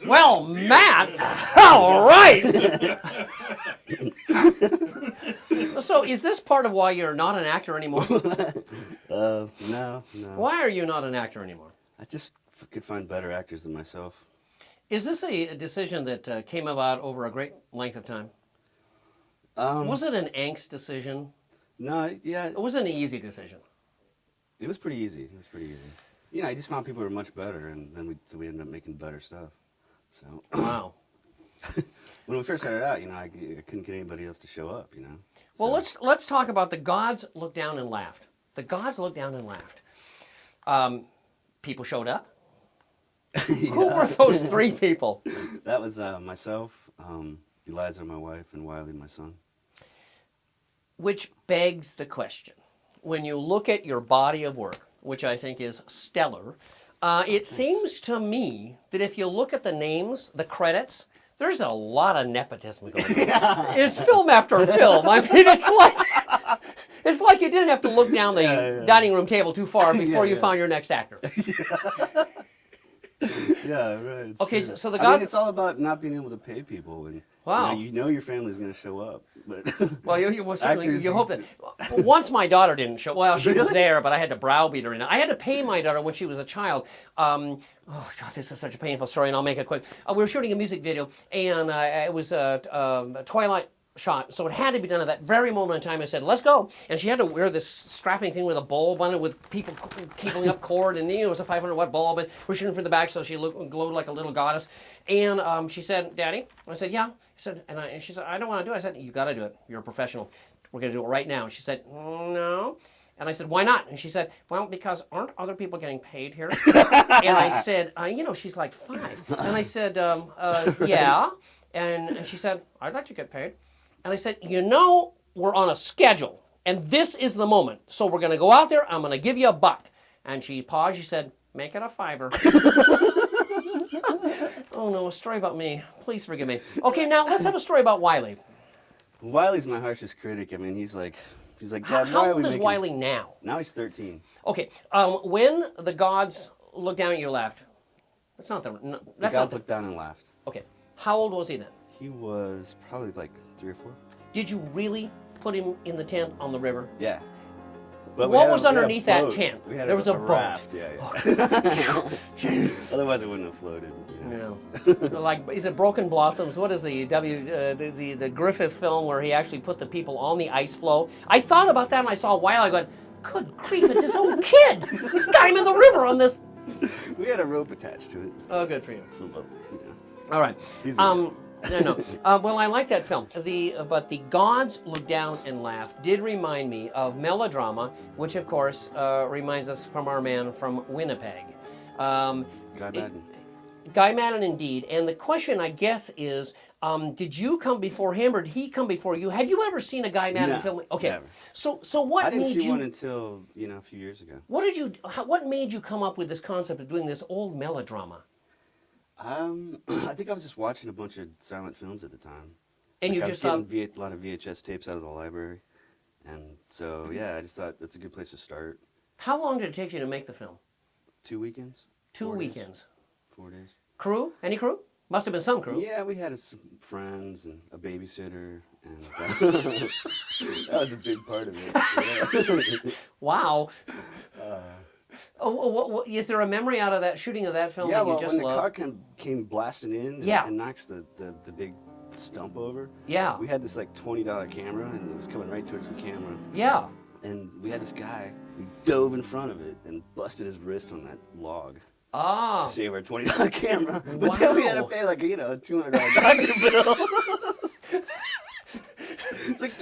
Well, Matt, all right. So is this part of why you're not an actor anymore? No. Why are you not an actor anymore? I just could find better actors than myself. Is this a decision that came about over a great length of time? Was it an angst decision? No, yeah. It wasn't an easy decision. It was pretty easy. You know, I just found people who were much better, and then we ended up making better stuff. So. Wow. When we first started out, you know, I couldn't get anybody else to show up, you know. Well, let's talk about the gods looked down and laughed. The gods looked down and laughed. People showed up. Who were those three people? That was myself, Eliza, my wife, and Wiley, my son. Which begs the question. When you look at your body of work, which I think is stellar, it seems to me that if you look at the names, the credits, there's a lot of nepotism going on. It's film after film. I mean, it's like you didn't have to look down the dining room table too far before you found your next actor. Yeah, right. Okay, so the gods. I mean, it's all about not being able to pay people, and wow, you know your family's going to show up. But well, you hope that. Once my daughter didn't show. Well, she was there, but I had to browbeat her. And I had to pay my daughter when she was a child. Oh God, this is such a painful story, and I'll make it quick. We were shooting a music video, and it was a twilight shot, so it had to be done at that very moment in time. I said, let's go. And she had to wear this strapping thing with a bulb on it with people keeping up cord, and it was a 500-watt bulb, and we're shooting from the back, so she glowed like a little goddess. And she said, Daddy? I said, yeah. And she said, I don't want to do it. I said, you got to do it. You're a professional. We're going to do it right now. And she said, no. And I said, why not? And she said, well, because aren't other people getting paid here? And I said, she's like 5. And I said, yeah. And she said, I'd like to get paid. And I said, we're on a schedule, and this is the moment. So we're going to go out there. I'm going to give you $1. And she paused. She said, make it a $5. Oh, no, a story about me. Please forgive me. Okay, now let's have a story about Wiley. Wiley's my harshest critic. I mean, he's like, Dad, how old is Wiley now? Now he's 13. Okay, when the gods looked down at you and laughed, that's not the... No, the gods looked down and laughed. Okay, how old was he then? He was probably like 3 or 4. Did you really put him in the tent on the river? Yeah. But what was underneath that tent? There was a boat. Raft. Yeah. Otherwise, it wouldn't have floated. Like, is it Broken Blossoms? What is the Griffith film where he actually put the people on the ice floe? I thought about that and I saw Wiley going, good grief, it's his own kid. He's got him in the river on this. We had a rope attached to it. Oh, good for you. Yeah. All right. No. Well, I like that film. But the gods looked down and laughed did remind me of melodrama, which of course reminds us from our man from Winnipeg. Guy Madden. Guy Madden, indeed. And the question, I guess, is, did you come before him or did he come before you? Had you ever seen a Guy Madden film? Okay. Never. So what I made you... didn't see one until, a few years ago. What made you come up with this concept of doing this old melodrama? I think I was just watching a bunch of silent films at the time. And I was getting a lot of VHS tapes out of the library. And so, yeah, I just thought that's a good place to start. How long did it take you to make the film? 2 weekends. 2 weekends. 4 days. Crew? Any crew? Must have been some crew. Yeah, we had some friends and a babysitter, and that was a big part of it. Wow. Is there a memory out of that shooting of that film that you just when loved? the car came blasting in and knocks the big stump over, we had this like $20 camera, and it was coming right towards the camera. Yeah. And we had this guy, he dove in front of it and busted his wrist on that log. Ah. To save our $20 camera. But then we had to pay like, a $200 doctor bill. It's like,